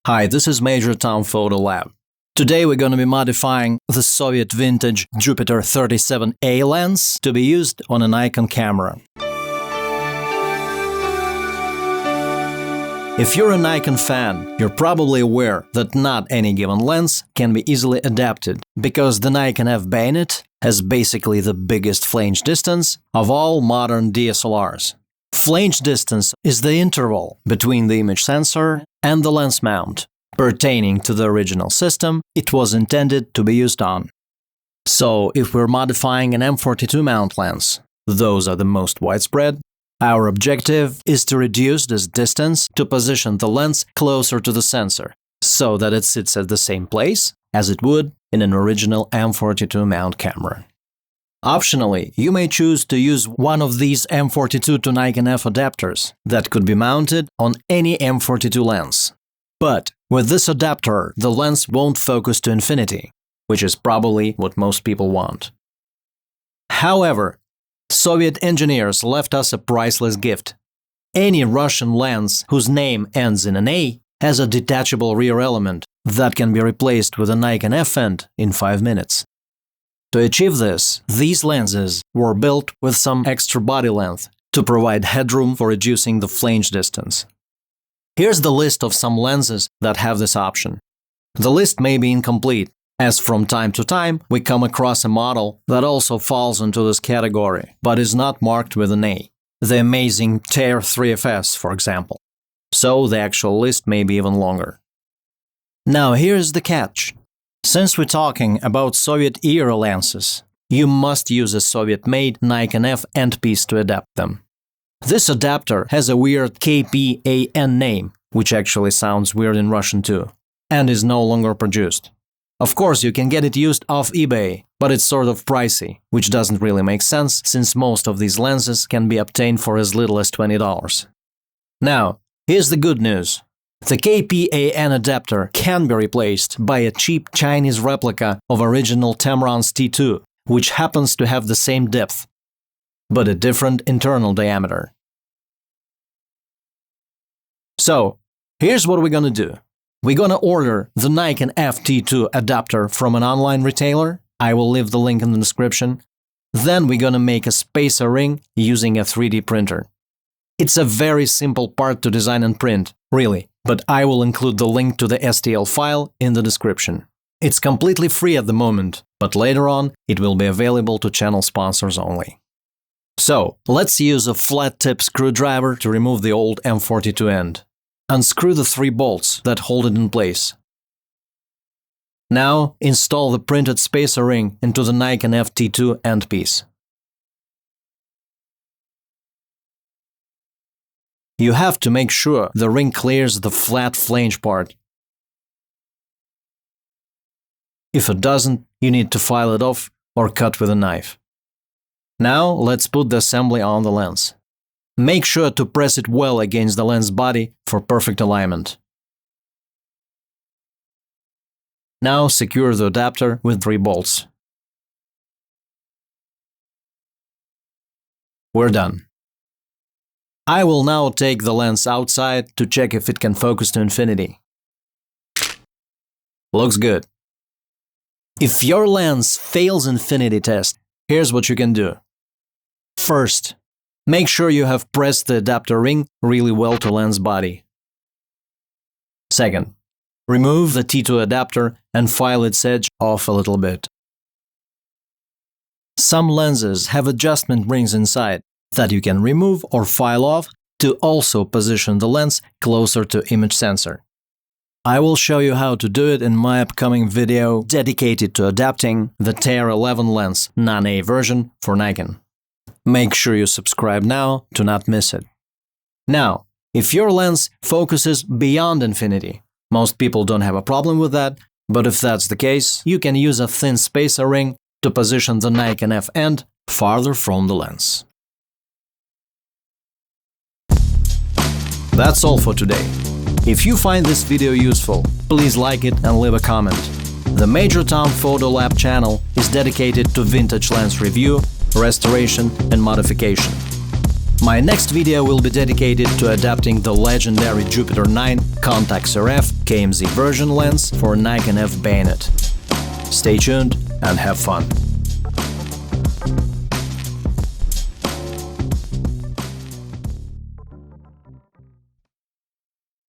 Hi, this is Major Tom Photo Lab. Today we're going to be modifying the Soviet vintage Jupiter 37A lens to be used on a Nikon camera. If you're a Nikon fan, you're probably aware that not any given lens can be easily adapted, because the Nikon F bayonet has basically the biggest flange distance of all modern DSLRs. Flange distance is the interval between the image sensor and the lens mount, pertaining to the original system it was intended to be used on. So, if we're modifying an M42 mount lens, those are the most widespread, our objective is to reduce this distance to position the lens closer to the sensor, so that it sits at the same place as it would in an original M42 mount camera. Optionally, you may choose to use one of these M42 to Nikon F adapters that could be mounted on any M42 lens. But with this adapter, the lens won't focus to infinity, which is probably what most people want. However, Soviet engineers left us a priceless gift. Any Russian lens whose name ends in an A has a detachable rear element that can be replaced with a Nikon F end in 5 minutes. To achieve this, these lenses were built with some extra body length to provide headroom for reducing the flange distance. Here's the list of some lenses that have this option. The list may be incomplete, as from time to time we come across a model that also falls into this category, but is not marked with an A. The amazing Tear 3FS, for example. So the actual list may be even longer. Now here's the catch. Since we're talking about Soviet-era lenses, you must use a Soviet-made Nikon F end piece to adapt them. This adapter has a weird KPAN name, which actually sounds weird in Russian too, and is no longer produced. Of course, you can get it used off eBay, but it's sort of pricey, which doesn't really make sense since most of these lenses can be obtained for as little as $20. Now, here's the good news. The KPAN adapter can be replaced by a cheap Chinese replica of original Tamron's T2, which happens to have the same depth, but a different internal diameter. So, here's what we're gonna do. We're gonna order the Nikon F-T2 adapter from an online retailer. I will leave the link in the description. Then we're gonna make a spacer ring using a 3D printer. It's a very simple part to design and print, really, but I will include the link to the STL file in the description. It's completely free at the moment, but later on it will be available to channel sponsors only. So, let's use a flat-tip screwdriver to remove the old M42 end. Unscrew the 3 bolts that hold it in place. Now, install the printed spacer ring into the Nikon F-T2 end piece. You have to make sure the ring clears the flat flange part. If it doesn't, you need to file it off or cut with a knife. Now let's put the assembly on the lens. Make sure to press it well against the lens body for perfect alignment. Now secure the adapter with 3 bolts. We're done. I will now take the lens outside to check if it can focus to infinity. Looks good. If your lens fails infinity test, here's what you can do. First, make sure you have pressed the adapter ring really well to lens body. Second, remove the T2 adapter and file its edge off a little bit. Some lenses have adjustment rings inside that you can remove or file off to also position the lens closer to image sensor. I will show you how to do it in my upcoming video dedicated to adapting the Tear 11 lens non-A version for Nikon. Make sure you subscribe now to not miss it. Now, if your lens focuses beyond infinity, most people don't have a problem with that, but if that's the case, you can use a thin spacer ring to position the Nikon F end farther from the lens. That's all for today. If you find this video useful, please like it and leave a comment. The Major Tom Photo Lab channel is dedicated to vintage lens review, restoration and modification. My next video will be dedicated to adapting the legendary Jupiter 9 Contax RF KMZ version lens for Nikon F bayonet. Stay tuned and have fun!